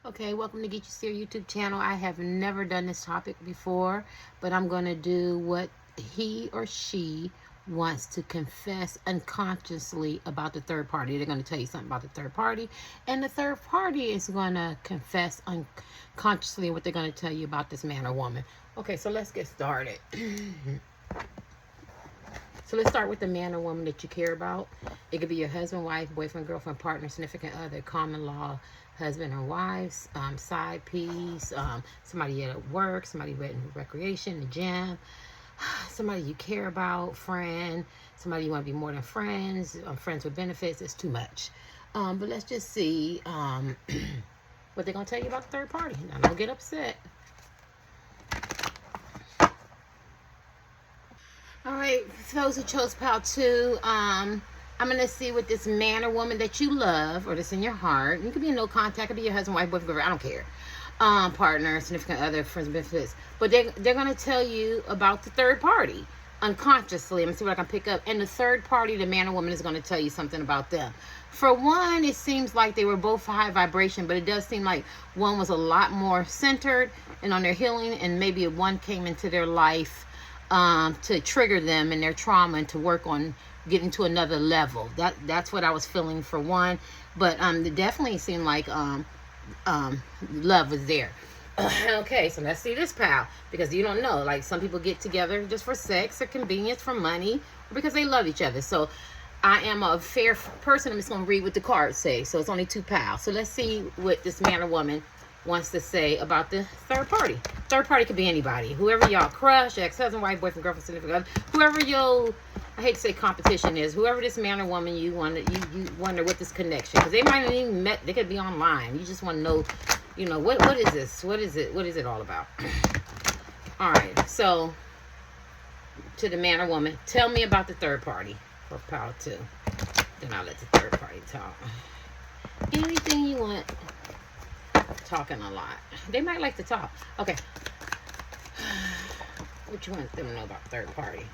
Okay, welcome to Get You Steer YouTube channel. I have never done this topic before, but I'm going to do what he or she wants to confess unconsciously about the third party. They're going to tell you something about the third party, and the third party is going to confess unconsciously what they're going to tell you about this man or woman. Okay, so let's get started. So let's start with the man or woman that you care about. It could be your husband, wife, boyfriend, girlfriend, partner, significant other, common law, husband or wife, side piece, somebody at work, somebody in recreation, the gym, somebody you care about, friend, somebody you want to be more than friends, friends with benefits. It's too much. But let's just see what they're going to tell you about the third party. Now, don't get upset. All right, for those who chose pile 2, I'm going to see what this man or woman that you love or that's in your heart. It could be a no contact. It could be your husband, wife, boyfriend, girlfriend. I don't care. Partner, significant other, friends, benefits. But they're going to tell you about the third party unconsciously. I'm going to see what I can pick up. And the third party, the man or woman, is going to tell you something about them. For one, it seems like they were both high vibration, but it does seem like one was a lot more centered and on their healing, and maybe one came into their life to trigger them and their trauma and to work on getting to another level. That's what I was feeling for one. But it definitely seemed like love was there. Okay, so let's see this pal, because you don't know, like some people get together just for sex or convenience, for money, or because they love each other. So I am a fair person. I'm just going to read what the cards say. So it's only 2 pals. So let's see what this man or woman wants to say about the third party. Third party could be anybody. Whoever y'all crush, ex-husband, wife, boyfriend, girlfriend, significant other, whoever your, I hate to say competition is, whoever this man or woman you wonder what this connection, because they might not even met, they could be online. You just want to know, you know, what is this? What is it all about? All right, so to the man or woman, tell me about the third party for power 2. Then I'll let the third party talk. Anything you want. Talking a lot. They might like to talk. Okay. What you want them to know about third party?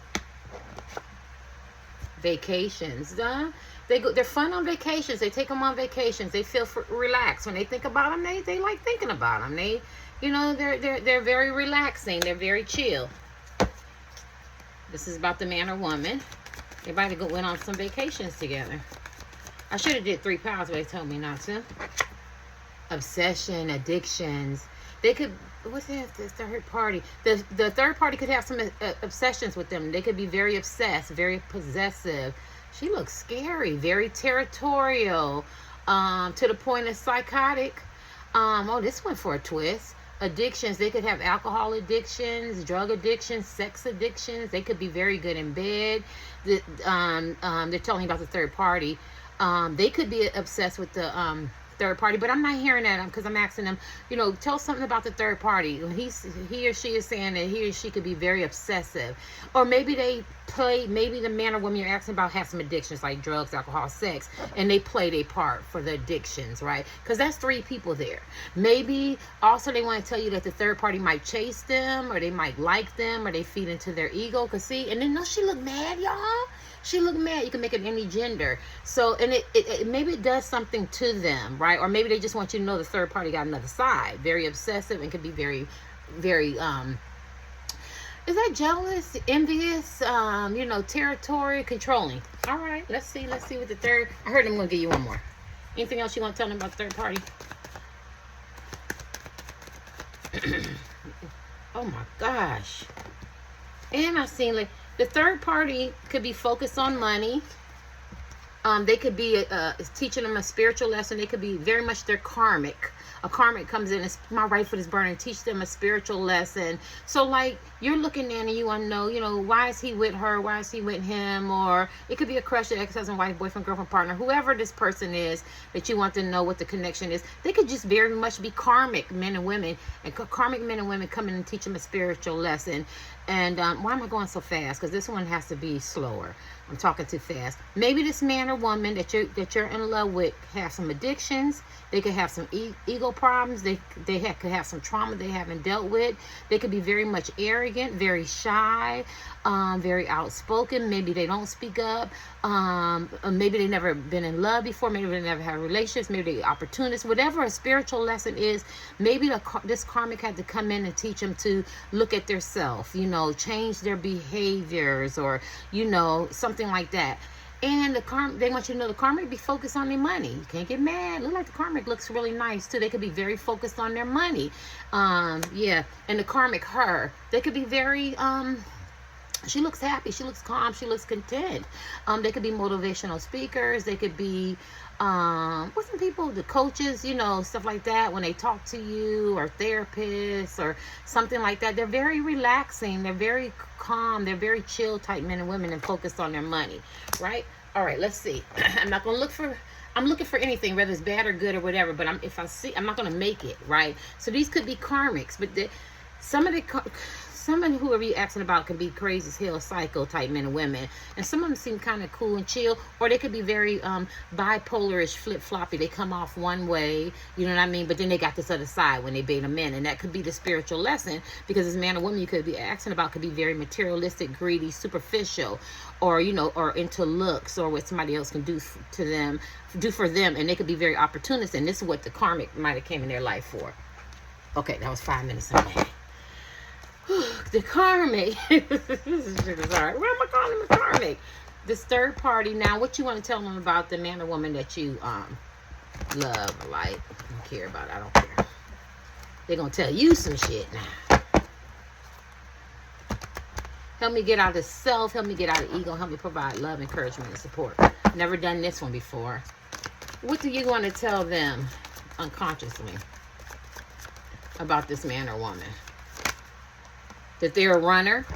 Vacations. They're fun on vacations. They take them on vacations. They feel relaxed when they think about them. They like thinking about them. They, you know, they're very relaxing. They're very chill. This is about the man or woman. They might have went on some vacations together. I should have did 3 pounds, but they told me not to. Obsession, addictions. They could, what's that? The third party. The third party could have some obsessions with them. They could be very obsessed, very possessive. She looks scary, very territorial, to the point of psychotic. Oh, this went for a twist. Addictions. They could have alcohol addictions, drug addictions, sex addictions. They could be very good in bed. They're telling you about the third party. They could be obsessed with the third party, but I'm not hearing that because I'm asking them, you know, tell something about the third party. He or she is saying that he or she could be very obsessive, or maybe maybe the man or woman you're asking about has some addictions like drugs, alcohol, sex, and they played a part for the addictions, right? Because that's 3 people there. Maybe also they want to tell you that the third party might chase them, or they might like them, or they feed into their ego. Cause see, and then no, she look mad, y'all. She look mad. You can make it any gender. So, and it maybe it does something to them, right? Or maybe they just want you to know the third party got another side. Very obsessive and could be very, very, is that jealous, envious, you know, territorial, controlling. All right, let's see what the third, I heard I'm going to give you one more. Anything else you want to tell them about the third party? Oh my gosh. And I seen like, the third party could be focused on money. They could be teaching them a spiritual lesson. They could be very much their karmic. A karmic comes in, it's my right foot is burning, teach them a spiritual lesson. So like you're looking in and you want to know, you know, why is he with her? Why is he with him? Or it could be a crush, ex-husband, wife, boyfriend, girlfriend, partner, whoever this person is that you want to know what the connection is. They could just very much be karmic men and women, and karmic men and women come in and teach them a spiritual lesson. And why am I going so fast? Because this one has to be slower. I'm talking too fast. Maybe this man or woman that you're in love with have some addictions. They could have some ego problems. They could have some trauma they haven't dealt with. They could be very much arrogant, very shy, very outspoken. Maybe they don't speak up. Maybe they never been in love before. Maybe they never had relationships. Maybe they opportunists. Whatever a spiritual lesson is, maybe this karmic had to come in and teach them to look at their self, you know, change their behaviors, or, you know, something like that. And they want you to know the karmic be focused on their money. You can't get mad. Look like the karmic looks really nice too. They could be very focused on their money. Yeah. And the karmic, they could be very she looks happy, she looks calm, she looks content. They could be motivational speakers. They could be what's some people, the coaches, you know, stuff like that, when they talk to you, or therapists or something like that. They're very relaxing, they're very calm, they're very chill type men and women, and focused on their money, right? All right, let's see. I'm not gonna look for, I'm looking for anything, whether it's bad or good or whatever, but if I see, I'm not gonna make it, right? So these could be karmics, but some of whoever you're asking about can be crazy as hell, psycho type men and women. And some of them seem kind of cool and chill, or they could be very bipolarish, flip-floppy. They come off one way, you know what I mean? But then they got this other side when they bait them in. And that could be the spiritual lesson, because this man or woman you could be asking about could be very materialistic, greedy, superficial, or, you know, or into looks, or what somebody else can do for them. And they could be very opportunist. And this is what the karmic might have came in their life for. Okay, that was 5 minutes on that. The karmic. This is all right. Why am I calling them a karmic? This third party. Now, what you want to tell them about the man or woman that you love or like, don't care about? I don't care. They're gonna tell you some shit now. Help me get out of self. Help me get out of ego. Help me provide love, encouragement, and support. Never done this one before. What do you want to tell them unconsciously about this man or woman? That they're a runner.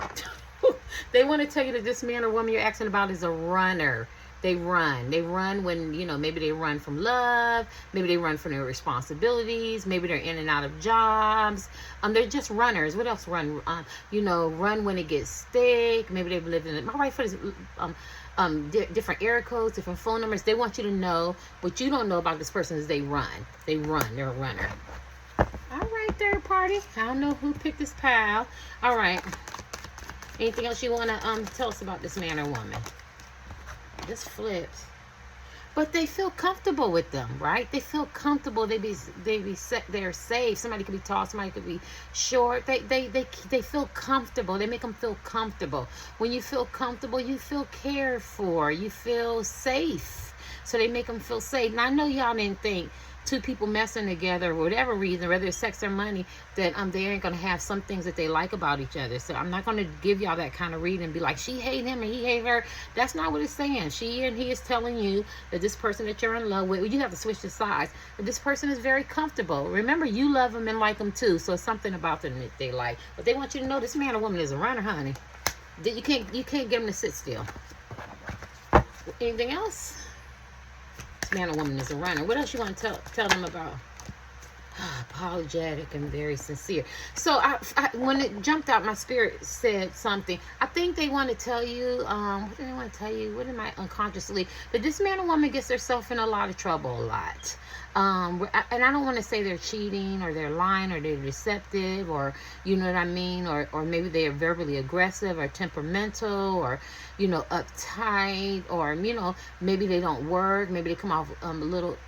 They want to tell you that this man or woman you're asking about is a runner. They run. They run when, you know, maybe they run from love. Maybe they run from their responsibilities. Maybe they're in and out of jobs. They're just runners. What else run? You know, run when it gets thick. Maybe they've lived in it. My right foot is different area codes, different phone numbers. They want you to know what you don't know about this person is they run. They run. They're a runner. All right, third party. I don't know who picked this pile. All right. Anything else you want to tell us about this man or woman? This flips. But they feel comfortable with them, right? They feel comfortable. They're safe. Somebody could be tall. Somebody could be short. They feel comfortable. They make them feel comfortable. When you feel comfortable, you feel cared for. You feel safe. So they make them feel safe. Now, I know y'all didn't think two people messing together for whatever reason, whether it's sex or money, that they ain't gonna have some things that they like about each other. So I'm not gonna give y'all that kind of reading and be like, she hate him and he hate her. That's not what it's saying. She and he is telling you that this person that you're in love with, well, you have to switch the sides, that this person is very comfortable. Remember, you love them and like them too, so it's something about them that they like. But they want you to know this man or woman is a runner, honey. You can't get them to sit still. Anything else? Man or woman is a runner. What else you want to tell them about? Apologetic and very sincere. So when it jumped out, my spirit said something. I think they want to tell you, what do they want to tell you? What am I unconsciously? That this man or woman gets themselves in a lot of trouble a lot. And I don't want to say they're cheating or they're lying or they're deceptive, or, you know what I mean? Or maybe they are verbally aggressive or temperamental, or, you know, uptight, or, you know, maybe they don't work. Maybe they come off a little,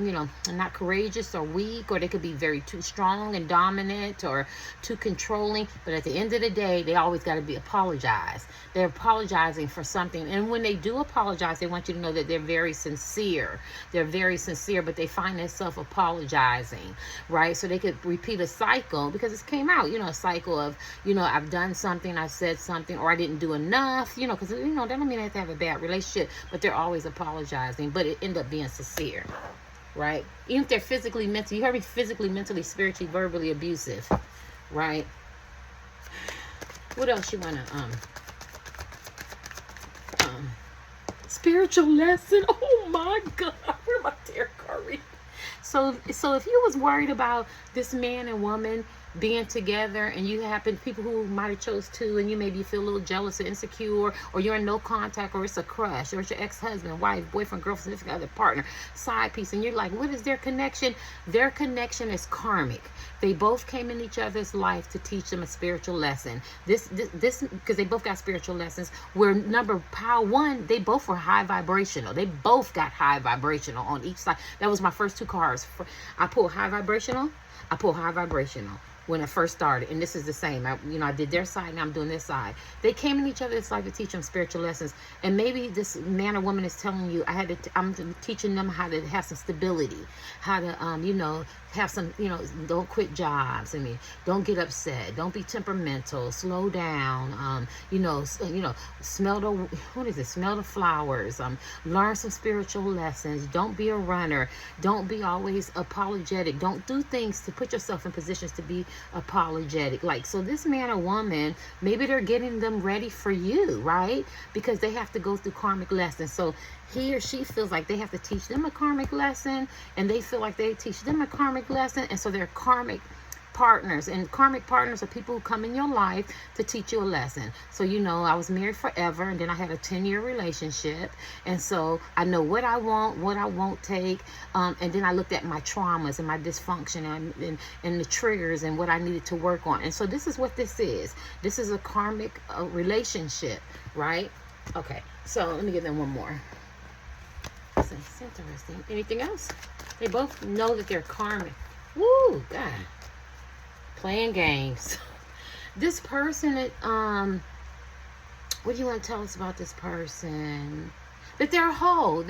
you know, not courageous or weak, or they could be very too strong and dominant or too controlling. But at the end of the day, they always got to be apologized. They're apologizing for something. And when they do apologize, they want you to know that they're very sincere. They're very sincere, but they find themselves apologizing, right? So they could repeat a cycle, because it came out, you know, a cycle of, you know, I've done something, I've said something, or I didn't do enough, you know, because, you know, that don't mean they have to have a bad relationship, but they're always apologizing, but it ended up being sincere. Right? Even if they're physically, mentally, you heard me, physically, mentally, spiritually, verbally abusive. Right? What else you want to, spiritual lesson? Oh my God. Where my tarot card reading? So if you was worried about this man and woman being together, and you happen, people who might have chose to, and you maybe feel a little jealous or insecure, or you're in no contact, or it's a crush, or it's your ex-husband, wife, boyfriend, girlfriend, significant other, partner, side piece, and you're like, what is their connection? Their connection is karmic. They both came in each other's life to teach them a spiritual lesson. This because they both got spiritual lessons. Where number power one, they both were high vibrational. They both got high vibrational on each side. That was my first two cards. I pulled high vibrational. I pulled high vibrational when I first started, and this is the same. I did their side, now I'm doing this side. They came in each other's life to teach them spiritual lessons, and maybe this man or woman is telling you, I'm teaching them how to have some stability, how to, have some, don't quit jobs. I mean, don't get upset, don't be temperamental, slow down, smell the flowers, learn some spiritual lessons, don't be a runner, don't be always apologetic, don't do things to put yourself in positions to be apologetic. Like, so this man or woman, maybe they're getting them ready for you, right? Because they have to go through karmic lessons. So he or she feels like they have to teach them a karmic lesson, and they feel like they teach them a karmic lesson, and so they're karmic partners. And karmic partners are people who come in your life to teach you a lesson. So I was married forever, and then I had a 10-year relationship, and so I know what I want, what I won't take, and then I looked at my traumas and my dysfunction and the triggers and what I needed to work on. And so this is what this is. This is a karmic relationship, right? Okay, so let me give them one more. It's interesting. Anything else? They both know that they're karmic. Woo, God. Playing games. This person, what do you want to tell us about this person? That they're whole.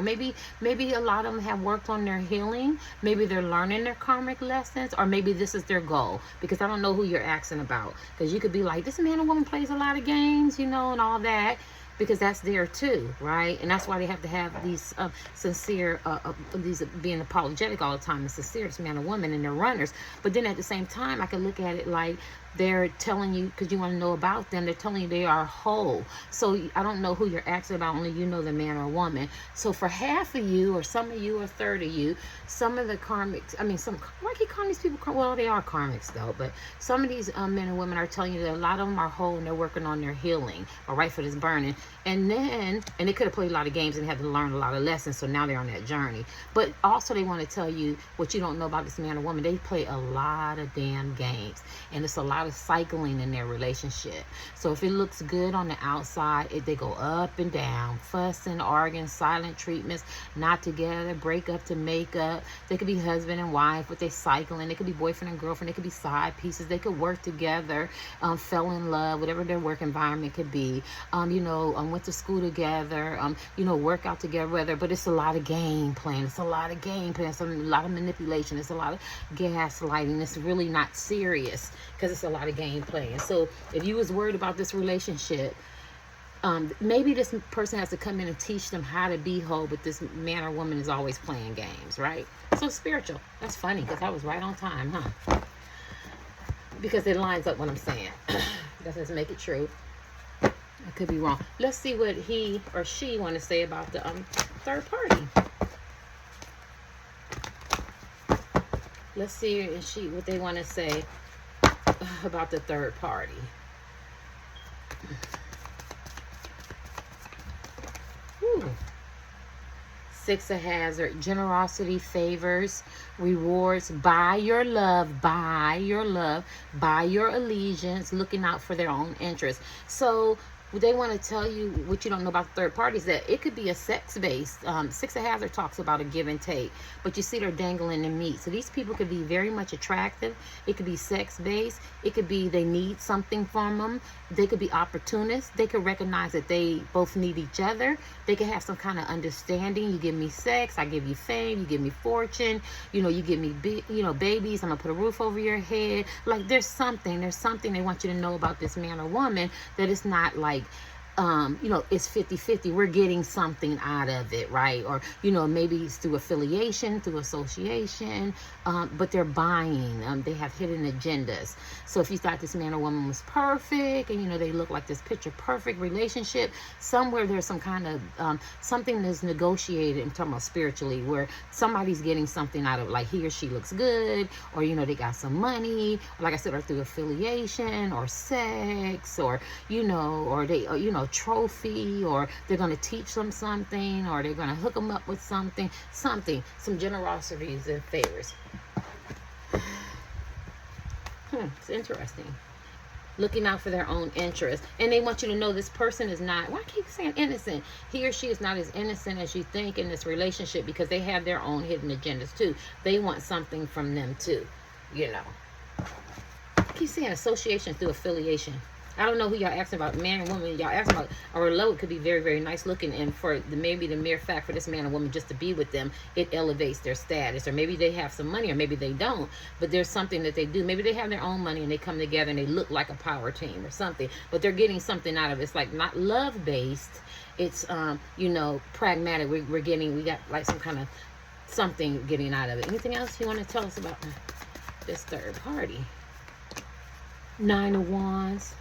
Maybe a lot of them have worked on their healing. Maybe they're learning their karmic lessons, or maybe this is their goal. Because I don't know who you're asking about. Because you could be like, this man or woman plays a lot of games, and all that. Because that's there too, right? And that's why they have to have these sincere, these being apologetic all the time, and sincere, this man or woman, and they're runners. But then at the same time, I can look at it like they're telling you, because you want to know about them, they're telling you they are whole. So I don't know who you're asking about, only you know the man or woman. So for half of you, or some of you, or a third of you, some of the karmics, why keep calling these people, well, they are karmics though, but some of these men and women are telling you that a lot of them are whole, and they're working on their healing, or right for this burning. And they could have played a lot of games and had to learn a lot of lessons, so now they're on that journey. But also they want to tell you what you don't know about this man or woman. They play a lot of damn games, and it's a lot of cycling in their relationship. So if it looks good on the outside, they go up and down, fussing, arguing, silent treatments, not together, break up to make up. They could be husband and wife, but they cycling. They could be boyfriend and girlfriend. They could be side pieces. They could work together, fell in love, whatever their work environment could be. Went to school together, work out together, but it's a lot of game playing. It's a lot of game playing. It's a lot of manipulation. It's a lot of gaslighting. It's really not serious because it's a lot of game playing. So if you was worried about this relationship, maybe this person has to come in and teach them how to be whole, but this man or woman is always playing games, right? So spiritual. That's funny because I was right on time, huh? Because it lines up what I'm saying. That doesn't make it true. I could be wrong. Let's see what he or she want to say about the third party. Let's see what they want to say about the third party. Whew. Six of Hazard. Generosity, favors, rewards. Buy your love, buy your allegiance, looking out for their own interests. So they want to tell you what you don't know about the third parties, that it could be a sex-based. Six of Hazard talks about a give and take, but you see they're dangling the meat. So these people could be very much attractive. It could be sex-based. It could be they need something from them. They could be opportunists. They could recognize that they both need each other. They could have some kind of understanding. You give me sex, I give you fame. You give me fortune. You give me babies. I'm gonna put a roof over your head. Like there's something they want you to know about this man or woman, that it's not like it's 50-50. We're getting something out of it, right? Or, maybe it's through affiliation, through association, but they're buying. They have hidden agendas. So if you thought this man or woman was perfect and, they look like this picture perfect relationship, somewhere there's some kind of something that's negotiated, I'm talking about spiritually, where somebody's getting something out of it, like he or she looks good, or, they got some money, or like I said, or through affiliation or sex, or, or they, trophy, or they're going to teach them something, or they're going to hook them up with something, some generosities and favors. It's interesting. Looking out for their own interest. And they want you to know this person is not, why keep saying innocent? He or she is not as innocent as you think in this relationship, because they have their own hidden agendas too. They want something from them too, I keep saying association through affiliation. I don't know who y'all asking about, man and woman. Y'all asking about, or low, it could be very, very nice looking, and for maybe the mere fact for this man or woman just to be with them, it elevates their status. Or maybe they have some money, or maybe they don't, but there's something that they do. Maybe they have their own money and they come together and they look like a power team or something, but they're getting something out of it. It's like not love based. It's pragmatic. We got like some kind of something getting out of it. Anything else you want to tell us about this third party? 9 of Wands.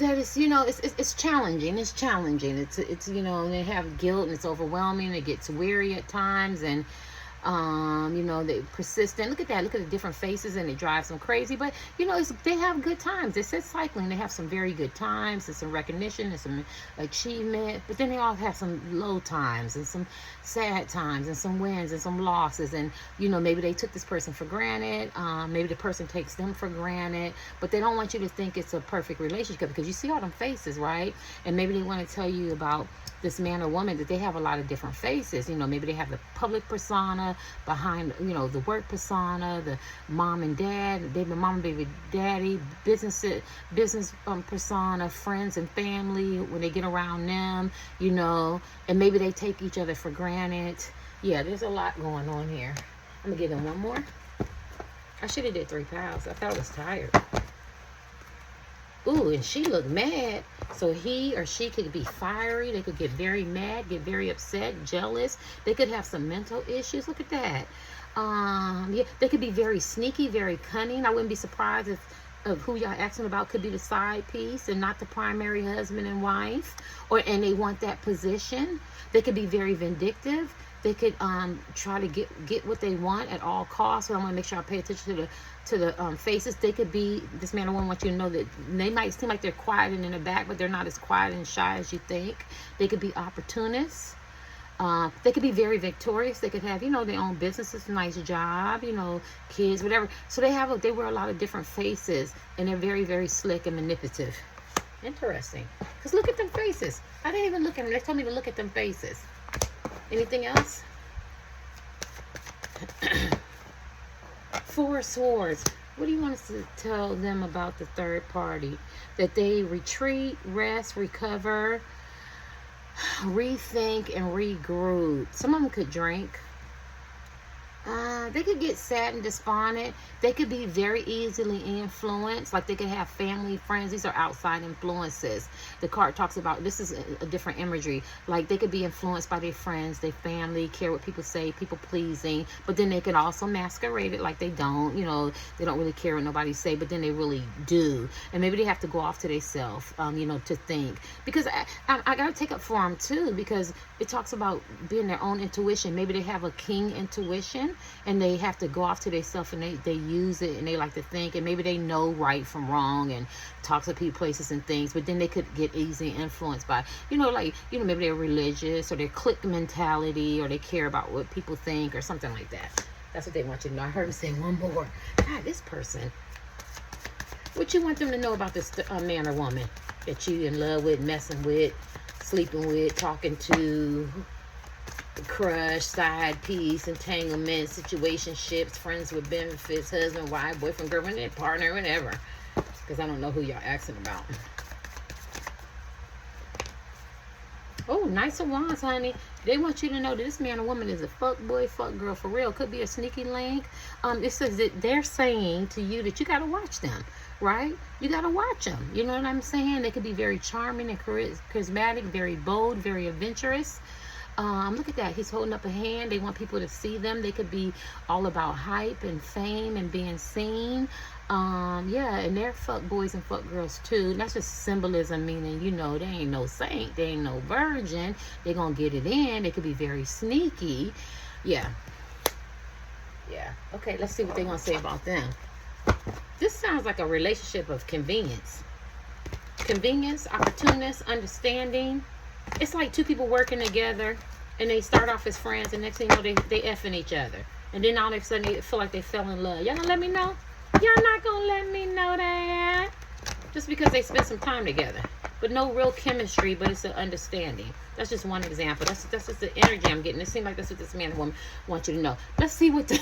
That is, it's challenging. It's challenging. It's they have guilt and it's overwhelming. It gets weary at times, and they persistent. Look at that. Look at the different faces, and it drives them crazy. But they have good times. It says cycling. They have some very good times. There's some recognition. There's some achievement. But then they all have some low times and some sad times and some wins and some losses. And maybe they took this person for granted. Maybe the person takes them for granted. But they don't want you to think it's a perfect relationship, because you see all them faces, right? And maybe they want to tell you about this man or woman that they have a lot of different faces. Maybe they have the public persona behind, the work persona, the mom and dad, baby mama, baby daddy, business persona, friends and family when they get around them, and maybe they take each other for granted. Yeah, there's a lot going on here. I'm gonna give them one more. I should have did 3 piles. I thought I was tired. Ooh, and she looked mad. So he or she could be fiery. They could get very mad, get very upset, jealous. They could have some mental issues. Look at that. Yeah, they could be very sneaky, very cunning. I wouldn't be surprised if who y'all asking about could be the side piece and not the primary husband and wife, and they want that position. They could be very vindictive. They could try to get what they want at all costs. So I want to make sure I pay attention to the faces. They could be, this man or woman wants you to know that they might seem like they're quiet and in the back, but they're not as quiet and shy as you think. They could be opportunists. They could be very victorious. They could have, their own businesses, nice job, kids, whatever. So they wear a lot of different faces, and they're very, very slick and manipulative. Interesting. Because look at them faces. I didn't even look at them. They told me to look at them faces. Anything else? 4 of Swords. What do you want us to tell them about the third party? That they retreat, rest, recover, rethink, and regroup. Some of them could drink. They could get sad and despondent. They could be very easily influenced. Like they could have family, friends. These are outside influences. The card talks about, this is a different imagery. Like they could be influenced by their friends, their family, care what people say, people pleasing. But then they can also masquerade it like they don't. They don't really care what nobody say, but then they really do. And maybe they have to go off to themselves, to think. Because I got to take up for them too, because it talks about being their own intuition. Maybe they have a king intuition, and they have to go off to themselves, and they use it, and they like to think, and maybe they know right from wrong and talk to people, places, and things, but then they could get easily influenced by, maybe they're religious, or they're clique mentality, or they care about what people think, or something like that. That's what they want you to know. I heard him say one more. God, this person. What you want them to know about this man or woman that you in love with, messing with, sleeping with, talking to, crush, side piece, entanglement, situationships, friends with benefits, husband, wife, boyfriend, girlfriend, partner, whatever. Because I don't know who y'all asking about. Oh, nice of Wands, honey. They want you to know that this man or woman is a fuck boy, fuck girl for real. Could be a sneaky link. It says that they're saying to you that you got to watch them. right? You got to watch them. You know what I'm saying? They could be very charming and charismatic, very bold, very adventurous. Look at that. He's holding up a hand. They want people to see them. They could be all about hype and fame and being seen. Yeah, and they're fuck boys and fuck girls too. And that's just symbolism, meaning, you know, they ain't no saint, they ain't no virgin. They're gonna get it in. They could be very sneaky. Yeah. Okay, let's see what they're gonna say about them. This sounds like a relationship of convenience. Convenience, opportunist, understanding. It's like two people working together, and they start off as friends, and next thing you know, they effing each other. And then all of a sudden, they feel like they fell in love. Y'all gonna let me know? Y'all not gonna let me know that? Just because they spent some time together. But no real chemistry, but it's an understanding. That's just one example. That's just the energy I'm getting. It seems like that's what this man and woman want you to know. Let's see what the...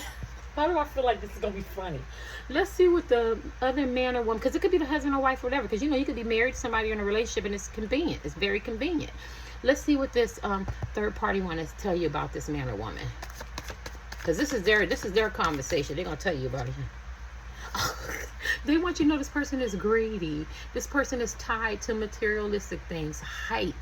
How do I feel like this is going to be funny? Let's see what the other man or woman... Because it could be the husband or wife or whatever. Because, you know, you could be married to somebody in a relationship and it's convenient. It's very convenient. Let's see what this third party want to tell you about this man or woman. Because this is their conversation. They're going to tell you about it. They want you to know this person is greedy. This person is tied to materialistic things. Hype,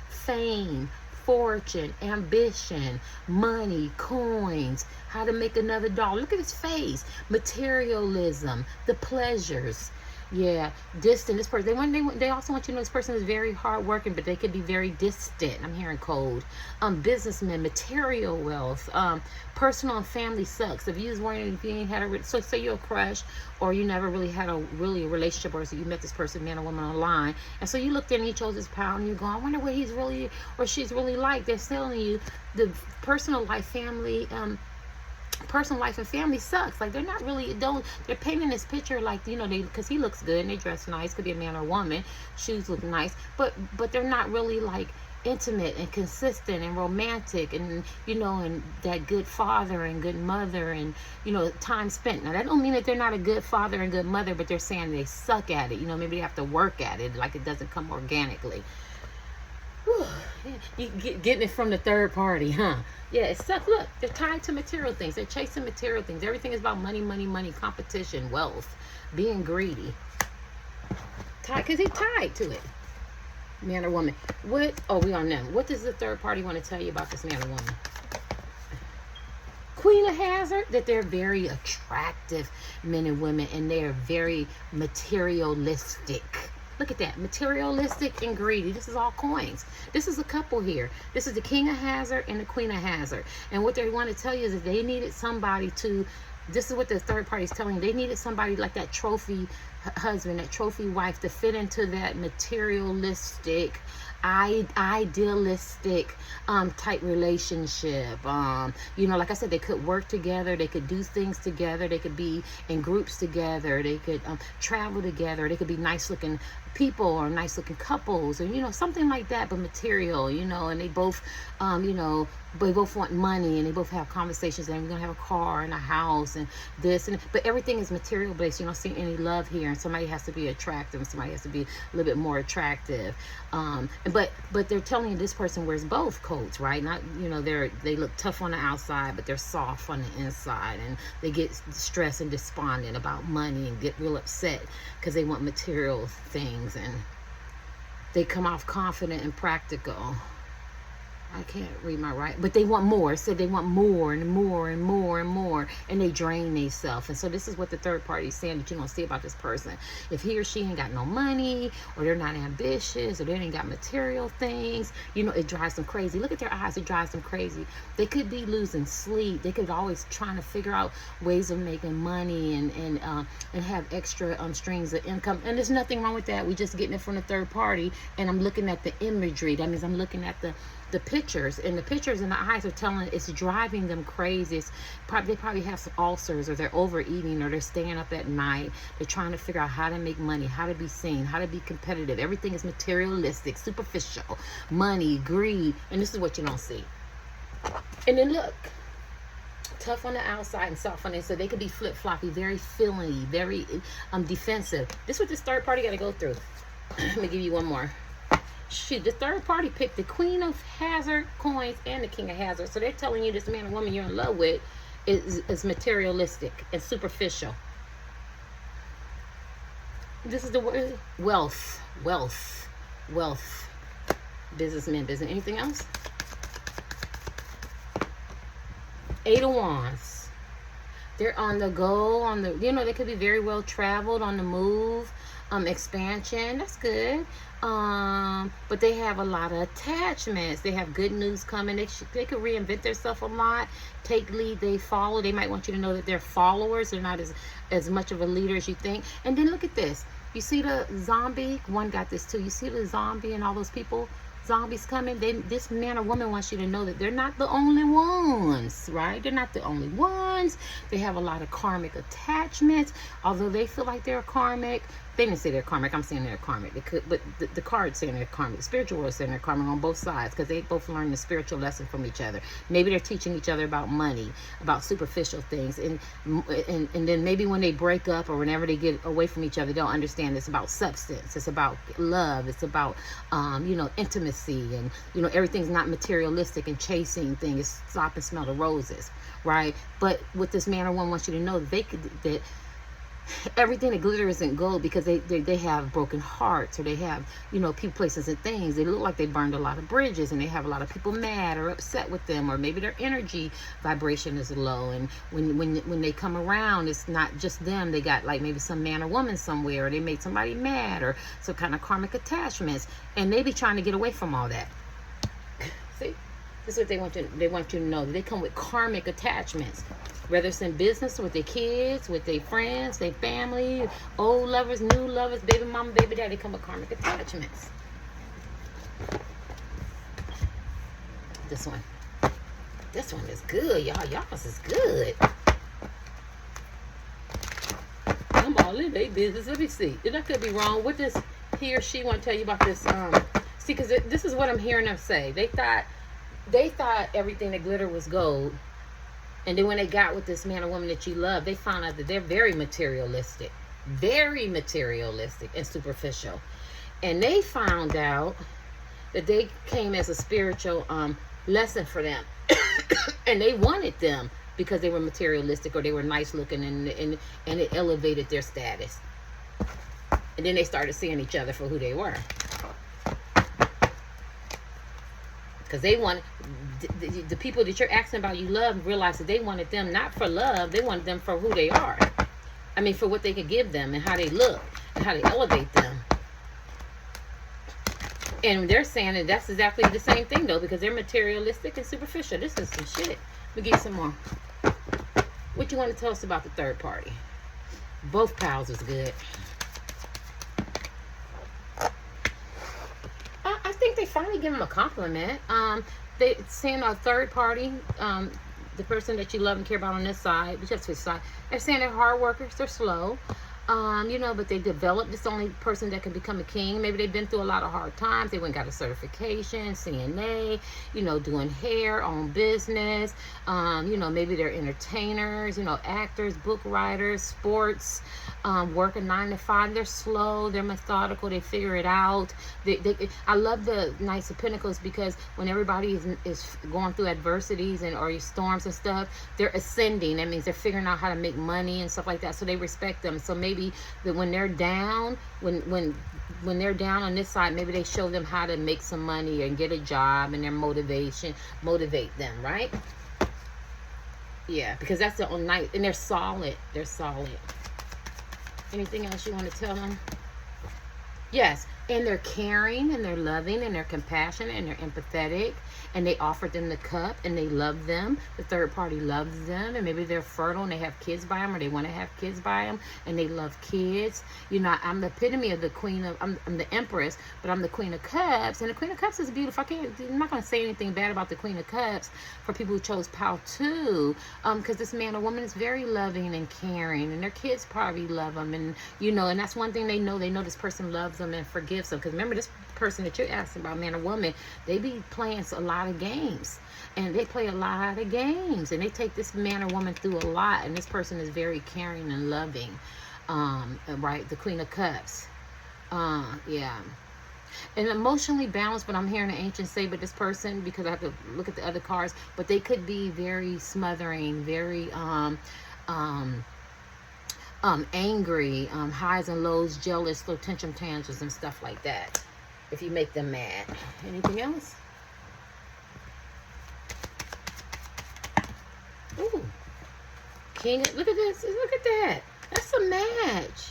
fame, fortune, ambition, money, coins, how to make another dollar. Look at his face. Materialism, the pleasures. Yeah, distant. This person, they also want you to know this person is very hardworking, but they could be very distant. I'm hearing cold. Businessmen, material wealth, personal and family sucks. If you ain't had a, so say you're a crush, or you never really had a relationship, or so you met this person, man or woman, online, and so you looked in and you chose this pal, and you go, I wonder what he's really or she's really like. They're telling you the personal life, family, personal life and family sucks. Like, they're not really, they're painting this picture like, you know, because he looks good and they dress nice. Could be a man or woman, shoes look nice, but they're not really like intimate and consistent and romantic, and, you know, and that good father and good mother, and, you know, time spent. Now, that don't mean that they're not a good father and good mother, but they're saying they suck at it. You know, maybe they have to work at it, like it doesn't come organically. Whew. You getting it from the third party, huh? Yeah, it sucks. Look, they're tied to material things. They're chasing material things. Everything is about money, money, money, competition, wealth, being greedy. Tied, because he's tied to it. Man or woman. What? Oh, we on them. What does the third party want to tell you about this man or woman? Queen of Hazard, that they're very attractive men and women, and they are very materialistic. Look at that. Materialistic and greedy. This is all coins. This is a couple here. This is the King of Hazard and the Queen of Hazard. And what they want to tell you is that they needed somebody to, this is what the third party is telling you. They needed somebody like that trophy husband, that trophy wife, to fit into that materialistic, idealistic type relationship. You know, like I said, they could work together, they could do things together, they could be in groups together, they could travel together, they could be nice looking people or nice looking couples, or, you know, something like that, but material, you know. And they both you know, they both want money, and they both have conversations, and we're gonna have a car and a house and this, and but everything is material based. You don't see any love here, and somebody has to be attractive, and somebody has to be a little bit more attractive. But they're telling you this person wears both coats, right? Not, you know, they look tough on the outside, but they're soft on the inside, and they get stressed and despondent about money and get real upset because they want material things, and they come off confident and practical. I can't read my right, but they want more. So they want more and more and more and more, and they drain themselves. And so this is what the third party is saying that you don't see about this person. If he or she ain't got no money, or they're not ambitious, or they ain't got material things, you know, it drives them crazy. Look at their eyes, it drives them crazy. They could be losing sleep. They could always trying to figure out ways of making money and have extra streams of income. And there's nothing wrong with that. We just getting it from the third party, and I'm looking at the imagery. That means I'm looking at the pictures, and the pictures in the eyes are telling it's driving them crazy. They probably have some ulcers, or they're overeating, or they're staying up at night. They're trying to figure out how to make money, how to be seen, how to be competitive. Everything is materialistic, superficial, money, greed, and this is what you don't see. And then look, tough on the outside and soft on the inside. So they could be flip-floppy, very feeling, very defensive. This is what this third party got to go through. Let me give you one more. The third party picked the Queen of Hazard coins and the King of Hazard. So they're telling you this man or woman you're in love with is materialistic and superficial. This is the word wealth, wealth, wealth. Businessmen, business. Anything else? Eight of Wands. They're on the go, on the, they could be very well traveled, on the move, expansion. That's good. But they have a lot of attachments. They have good news coming. They could reinvent themselves a lot. Take lead, they follow. They might want you to know that they're followers. They're not as much of a leader as you think. And then look at this. You see the zombie? One got this too. You see the zombie and all those people? Zombies coming. This man or woman wants you to know that they're not the only ones, right? They're not the only ones. They have a lot of karmic attachments. Although they feel like they're karmic, they didn't say they're karmic. I'm saying they're karmic. They could, but the card's saying they're karmic. The spiritual world saying they're karmic on both sides, because they both learn the spiritual lesson from each other. Maybe they're teaching each other about money, about superficial things, and then maybe when they break up or whenever they get away from each other, they'll understand it's about substance. It's about love. It's about intimacy, and everything's not materialistic and chasing things. It's stop and smell the roses, right? But what this man or woman wants you to know, that everything that glitter isn't gold, because they have broken hearts, or they have people, places, and things. They look like they burned a lot of bridges, and they have a lot of people mad or upset with them, or maybe their energy vibration is low, and when they come around, it's not just them. They got like maybe some man or woman somewhere, or they made somebody mad, or some kind of karmic attachments, and they be trying to get away from all that. See, this is what they want you to know, that they come with karmic attachments. Whether it's in business, with their kids, with their friends, their family, old lovers, new lovers, baby mama, baby daddy, come with karmic attachments. This one is good, y'all. Y'all's is good. I'm all in their business. Let me see. And I could be wrong. What does he or she want to tell you about this? See, because this is what I'm hearing them say. They thought everything that glitter was gold. And then when they got with this man or woman that you love, they found out that they're very materialistic and superficial. And they found out that they came as a spiritual lesson for them. And they wanted them because they were materialistic, or they were nice looking, and it elevated their status. And then they started seeing each other for who they were. Because they wanted the people that you're asking about you love, realize that they wanted them not for love, they wanted them for who they are. I mean, for what they could give them, and how they look, and how they elevate them. And they're saying that that's exactly the same thing, though, because they're materialistic and superficial. This is some shit. Let me give you some more. What you want to tell us about the third party? Both pals was good. I think they finally give them a compliment. They saying a third party, the person that you love and care about on this side, but just his side. They're saying they're hard workers. They're slow. But they developed. This only person that can become a king. Maybe they've been through a lot of hard times. They went and got a certification, CNA, doing hair, own business. Maybe they're entertainers, actors, book writers, sports, working 9 to 5. They're slow. They're methodical. They figure it out. I love the Knights of Pentacles, because when everybody is going through adversities or storms and stuff, they're ascending. That means they're figuring out how to make money and stuff like that. So they respect them. So maybe that when they're down, when they're down on this side, maybe they show them how to make some money and get a job, and their motivate them, right? Yeah, because that's the only night, and they're solid. Anything else you want to tell them? Yes, and they're caring, and they're loving, and they're compassionate, and they're empathetic, and they offered them the cup, and they love them. The third party loves them, and maybe they're fertile, and they have kids by them, or they want to have kids by them, and they love kids. I'm the epitome of the queen of, I'm the empress, but I'm the queen of cups, and the queen of cups is beautiful. I'm not going to say anything bad about the queen of cups for people who chose pile 2, because this man or woman is very loving and caring, and their kids probably love them, and and that's one thing they know this person loves them and forgives them. Because remember, this person that you're asking about, man or woman, they be playing a lot of games, and they play a lot of games, and they take this man or woman through a lot, and this person is very caring and loving, right? The Queen of Cups, yeah, and emotionally balanced. But I'm hearing the ancients say, but this person, because I have to look at the other cards, but they could be very smothering, very angry, highs and lows, jealous, low tension tantrums and stuff like that. If you make them mad. Anything else? Ooh. King, look at this. Look at that. That's a match.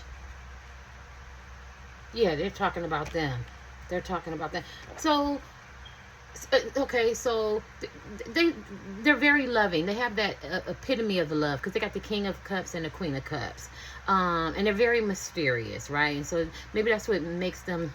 Yeah, they're talking about them. They're talking about that. So, okay, so they're very loving. They have that epitome of the love because they got the King of Cups and the Queen of Cups. And they're very mysterious, right? And so maybe that's what makes them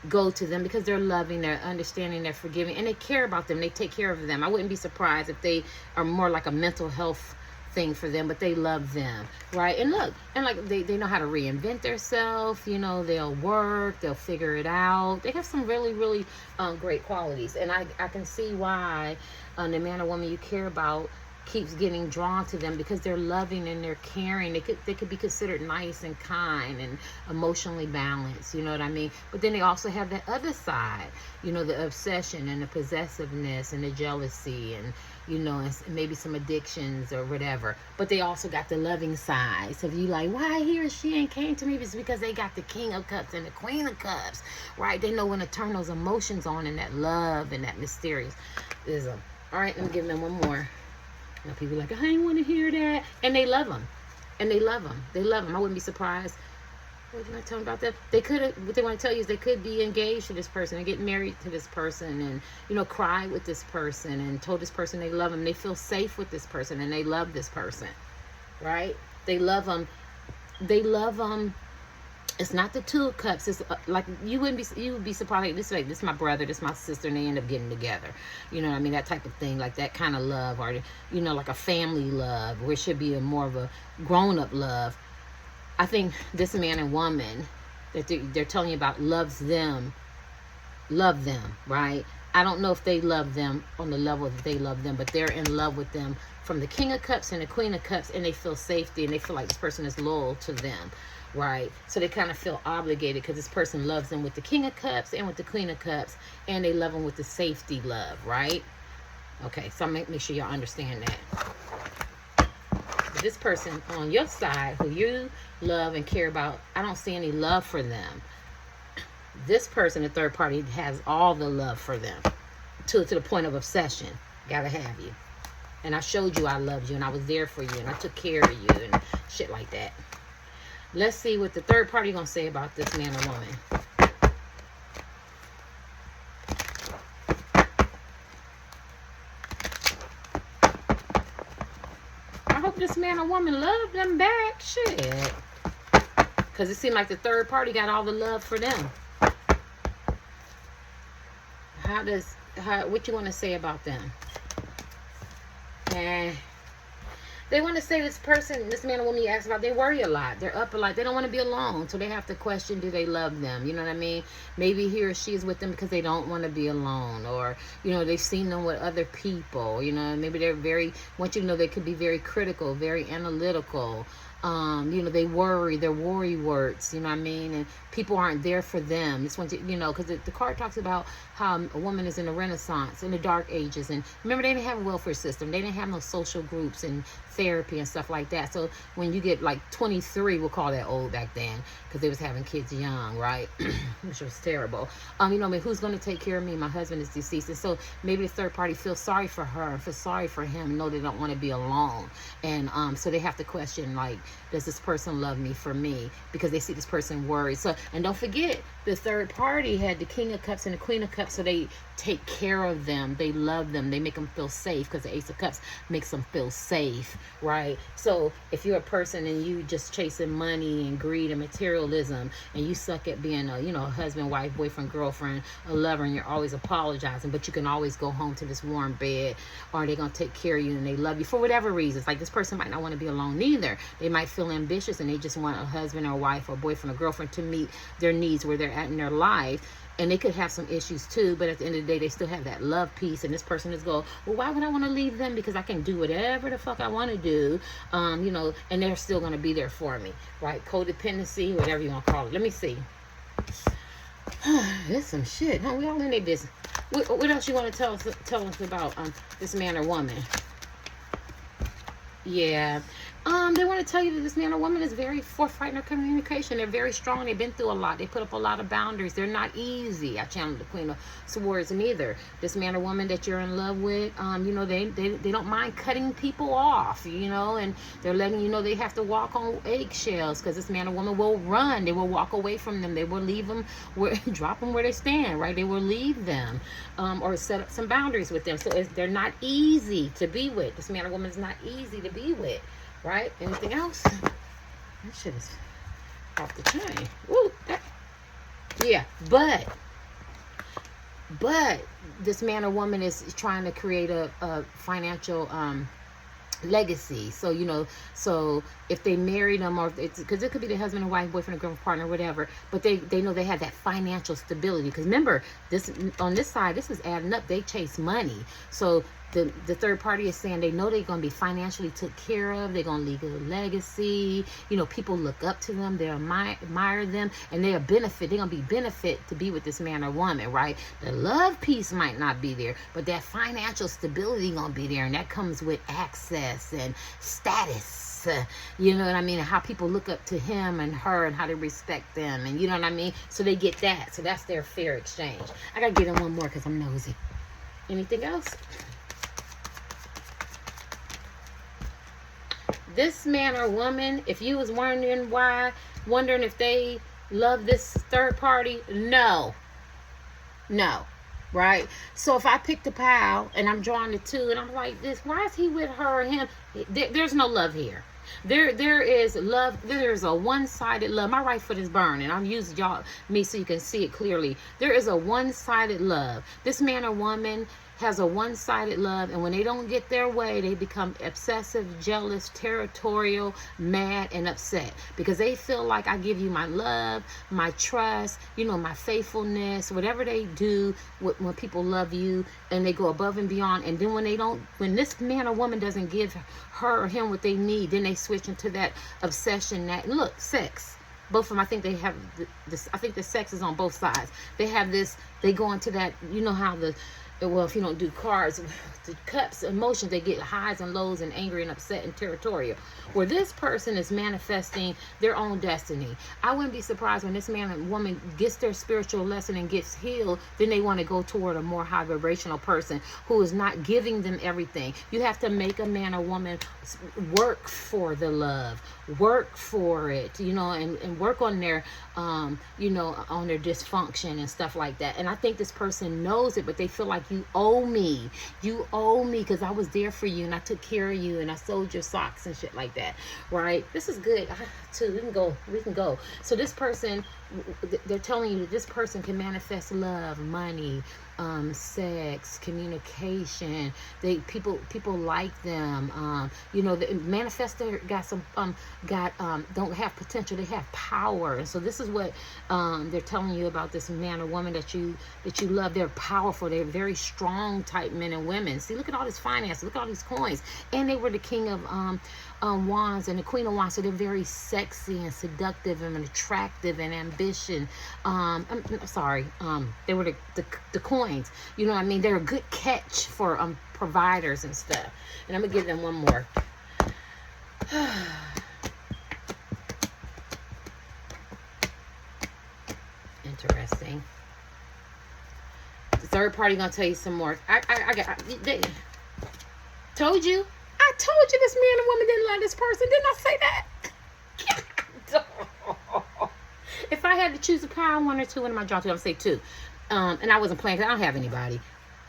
go to them, because they're loving, they're understanding, they're forgiving, and they care about them. They take care of them. I wouldn't be surprised if they are more like a mental health thing for them, but they love them, right? And look, and like they know how to reinvent themselves, you know, they'll work, they'll figure it out. They have some really, really great qualities. And I can see why the man or woman you care about keeps getting drawn to them, because they're loving and they're caring. They could be considered nice and kind and emotionally balanced, you know what I mean? But then they also have that other side, you know, the obsession and the possessiveness and the jealousy and, you know, and maybe some addictions or whatever. But they also got the loving side. So if you like, why he or she ain't came to me, it's because they got the King of Cups and the Queen of Cups, right? They know when to turn those emotions on and that love and that mysteriousness. All right, let me give them one more. Now people are like, I ain't want to hear that. And they love them. And they love them. They love them. I wouldn't be surprised. What did I tell them about that? They could, what they want to tell you is they could be engaged to this person and get married to this person and, you know, cry with this person and told this person they love them. They feel safe with this person and they love this person, right? They love them. They love them. It's not the Two of Cups. It's like you would be surprised. This is my brother, this is my sister, and they end up getting together. You know what I mean? That type of thing, like that kind of love, or you know, like a family love, where it should be more of a grown-up love. I think this man and woman that they're telling you about love them, right? I don't know if they love them on the level that they love them, but they're in love with them from the King of Cups and the Queen of Cups, and they feel safety and they feel like this person is loyal to them. Right, so they kind of feel obligated because this person loves them with the King of Cups and with the Queen of Cups, and they love them with the safety love, right? Okay, so make sure y'all understand that. But this person on your side, who you love and care about, I don't see any love for them. This person, the third party, has all the love for them to the point of obsession. Gotta have you. And I showed you I loved you, and I was there for you, and I took care of you, and shit like that. Let's see what the third party gonna say about this man or woman. I hope this man or woman loved them back. Shit. Because it seemed like the third party got all the love for them. What you want to say about them? They want to say this person, this man or woman you asked about, they worry a lot. They're up a lot. They don't want to be alone. So they have to question, do they love them? You know what I mean? Maybe he or she is with them because they don't want to be alone. Or, you know, they've seen them with other people. You know, maybe they're want you to know they could be very critical, very analytical. You know, they worry, they're worry words, you know what I mean? And people aren't there for them. Just want to, you know, because the card talks about how a woman is in the Renaissance, in the Dark Ages. And remember, they didn't have a welfare system. They didn't have no social groups and therapy and stuff like that. So when you get like 23, we'll call that old back then, because they was having kids young, right? Which was terrible. You know, I mean, who's going to take care of me? My husband is deceased. And so maybe the third party feels sorry for her, feel sorry for him, know they don't want to be alone. And so they have to question, like, does this person love me for me? Because they see this person worried. So, and don't forget, the third party had the King of Cups and the Queen of Cups, so they take care of them. They love them. They make them feel safe, because the Ace of Cups makes them feel safe, right? So if you're a person and you just chasing money and greed and materialism, and you suck at being a, you know, a husband, wife, boyfriend, girlfriend, a lover, and you're always apologizing, but you can always go home to this warm bed, or they're going to take care of you and they love you for whatever reasons. Like, this person might not want to be alone neither. They might feel ambitious and they just want a husband or wife or boyfriend or girlfriend to meet their needs where they're at in their life. And they could have some issues too, but at the end of the day, they still have that love piece. And this person is going, well, why would I want to leave them? Because I can do whatever the fuck I want to do, you know, and they're still going to be there for me, right? Codependency, whatever you want to call it. Let me see. That's some shit, huh? We all in their business. What else you want to tell us about this man or woman? Yeah, They want to tell you that this man or woman is very forthright in their communication. They're very strong. They've been through a lot. They put up a lot of boundaries. They're not easy. I channeled the Queen of Swords neither. This man or woman that you're in love with, you know, they don't mind cutting people off, you know, and they're letting you know they have to walk on eggshells, because this man or woman will run. They will walk away from them. They will leave them, drop them where they stand, right? They will leave them, or set up some boundaries with them. So they're not easy to be with. This man or woman is not easy to be with. Right? Anything else? That shit is off the chain. Woo! Yeah, but this man or woman is trying to create a financial legacy. So, you know, so if they married them, or it's because it could be the husband and wife, boyfriend and girlfriend, partner, whatever, but they know they have that financial stability. Because remember, this on this side, this is adding up. They chase money. So the third party is saying they know they're going to be financially took care of. They're going to leave a legacy. You know, people look up to them. They admire them, and they're a benefit. They're going to be benefit to be with this man or woman, right? The love piece might not be there, but that financial stability going to be there, and that comes with access and status. You know what I mean? And how people look up to him and her, and how they respect them, and you know what I mean? So they get that. So that's their fair exchange. I got to get in one more because I'm nosy. Anything else? This man or woman, if you was wondering if they love this third party, no, right? So if I picked a pile and I'm drawing the two, and I'm like, this, why is he with her or him? There's no love here. There is love. There's a one-sided love. My right foot is burning. I'm using me so you can see it clearly. There is a one-sided love. This man or woman has a one-sided love, and when they don't get their way, they become obsessive, jealous, territorial, mad, and upset, because they feel like I give you my love, my trust, you know, my faithfulness, whatever they do when people love you, and they go above and beyond. And then when this man or woman doesn't give her or him what they need, then they switch into that obsession. That, look, sex. Both of them, I think they have this. I think the sex is on both sides. They have this. They go into that. You know how well, if you don't do cards, the cups, emotions, they get highs and lows and angry and upset and territorial. Where this person is manifesting their own destiny. I wouldn't be surprised when this man and woman gets their spiritual lesson and gets healed, then they want to go toward a more high vibrational person who is not giving them everything. You have to make a man or woman work for the love, work for it, you know, and work on their, you know, on their dysfunction and stuff like that. And I think this person knows it, but they feel like you owe me because I was there for you and I took care of you and I sold your socks and shit like that, right? This is good too. We can go. So this person, they're telling you that this person can manifest love, money, sex, communication. People like them. You know, the manifester got some don't have potential. They have power. And so this is what they're telling you about this man or woman that you love. They're powerful. They're very strong type men and women. See, look at all this finance. Look at all these coins. And they were the king of wands and the queen of wands. So they're very sexy and seductive and attractive and ambition. I'm sorry. They were the coins. You know what I mean? They're a good catch for providers and stuff. And I'm gonna give them one more. Interesting. The third party gonna tell you some more. Told you. I told you this man and woman didn't love this person. Didn't I say that? If I had to choose a pile, one or two, what am I drawing to? I'm gonna say two. And I wasn't playing because I don't have anybody.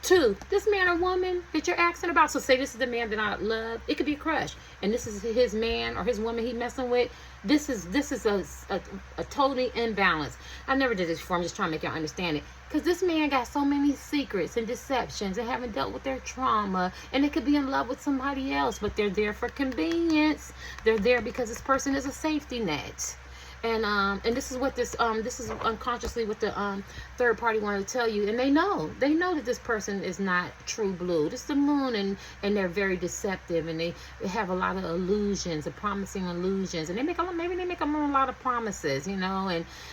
Two, this man or woman that you're asking about. So say this is the man that I love. It could be a crush. And this is his man or his woman he messing with. This is a totally imbalance. I never did this before. I'm just trying to make y'all understand it. Because this man got so many secrets and deceptions and haven't dealt with their trauma. And they could be in love with somebody else. But they're there for convenience. They're there because this person is a safety net. And this is what this is unconsciously what the third party wanted to tell you. And they know that this person is not true blue. This is the moon, and they're very deceptive, and they have a lot of illusions, promising illusions, and maybe they make a lot of promises, you know.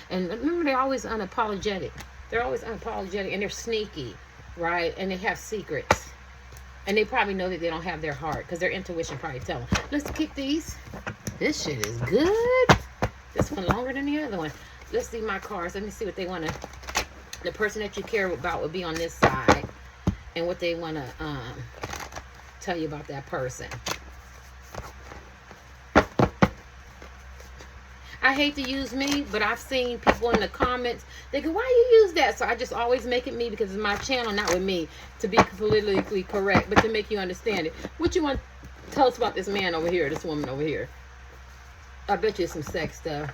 And remember, they're always unapologetic. They're always unapologetic, and they're sneaky, right? And they have secrets. And they probably know that they don't have their heart because their intuition probably tell them. Let's kick these. This shit is good. This one longer than the other one. Let's see my cards. Let me see what they want to... The person that you care about will be on this side. And what they want to tell you about that person. I hate to use me, but I've seen people in the comments, they go, why you use that? So I just always make it me because it's my channel, not with me, to be politically correct, but to make you understand it. What you want to tell us about this man over here, this woman over here? I bet you it's some sex stuff.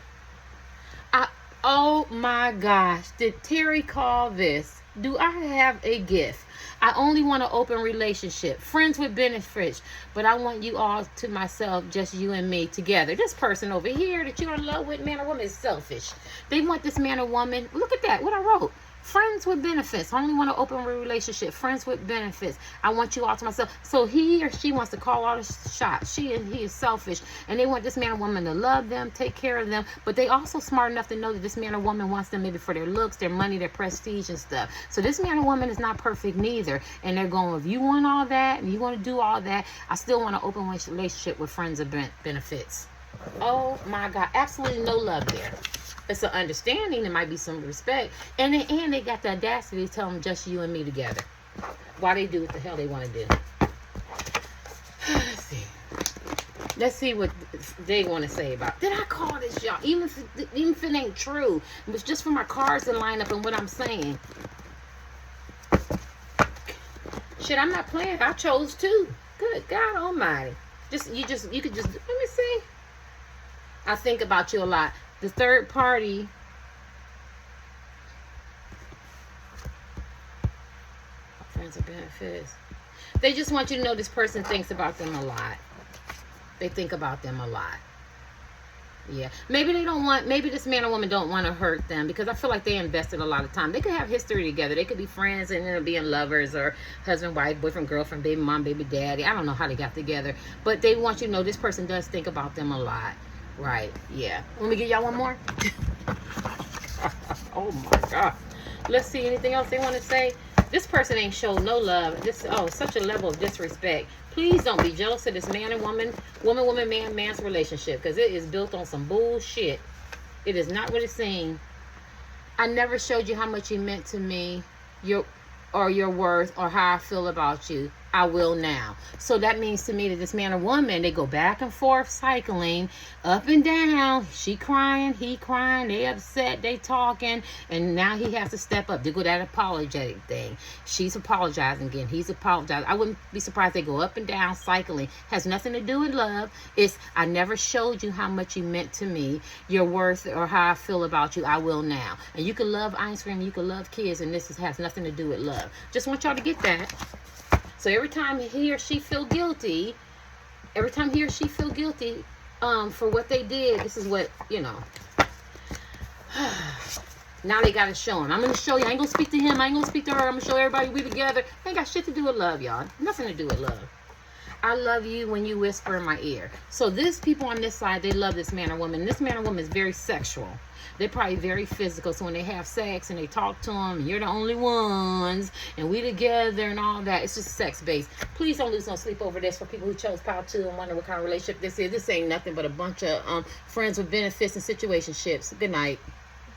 Oh my gosh, did Terry call this? Do I have a gift? I only want an open relationship, friends with benefits, but I want you all to myself, just you and me together. This person over here that you're in love with, man or woman, is selfish. They want this man or woman. Look at that, what I wrote. Friends with benefits. I only want an open relationship. Friends with benefits. I want you all to myself. So he or she wants to call all the shots. She and he is selfish. And they want this man or woman to love them, take care of them. But they also smart enough to know that this man or woman wants them maybe for their looks, their money, their prestige and stuff. So this man or woman is not perfect neither. And they're going, if you want all that and you want to do all that, I still want an open relationship with friends with benefits. Oh my God. Absolutely no love there. It's an understanding. There might be some respect. And they got the audacity to tell them just you and me together. Why they do what the hell they want to do. Let's see. Let's see what they want to say about. Did I call this, y'all? Even if it ain't true. It was just for my cards to line up and what I'm saying. Shit, I'm not playing. I chose two. Good God Almighty. You could just, let me see. I think about you a lot. The third party, friends of benefits. They just want you to know this person thinks about them a lot. They think about them a lot. Yeah. Maybe this man or woman don't want to hurt them because I feel like they invested a lot of time. They could have history together. They could be friends and then being lovers or husband, wife, boyfriend, girlfriend, baby mom, baby daddy. I don't know how they got together. But they want you to know this person does think about them a lot. Right, yeah. Let me give y'all one more. Oh my God. Let's see, anything else they want to say? This person ain't showed no love. Such a level of disrespect. Please don't be jealous of this man and woman, man's relationship, because it is built on some bullshit. It is not what it seems. I never showed you how much you meant to me, your worth, or how I feel about you. I will now. So that means to me that this man or woman, they go back and forth cycling up and down. She crying, he crying, they upset, they talking, and now he has to step up. They go that apologetic thing. She's apologizing again. He's apologizing. I wouldn't be surprised they go up and down cycling. Has nothing to do with love. It's I never showed you how much you meant to me, your worth, or how I feel about you. I will now. And you can love ice cream, you can love kids, and this has nothing to do with love. Just want y'all to get that. So every time he or she feel guilty, for what they did, this is what, now they got to show him. I'm going to show you. I ain't going to speak to him. I ain't going to speak to her. I'm going to show everybody we together. Ain't got shit to do with love, y'all. Nothing to do with love. I love you when you whisper in my ear. So this people on this side, they love this man or woman. This man or woman is very sexual. They're probably very physical. So when they have sex and they talk to them, and you're the only ones, and we together and all that, it's just sex-based. Please don't lose no sleep over this for people who chose Power 2 and wonder what kind of relationship this is. This ain't nothing but a bunch of friends with benefits and situationships. Good night.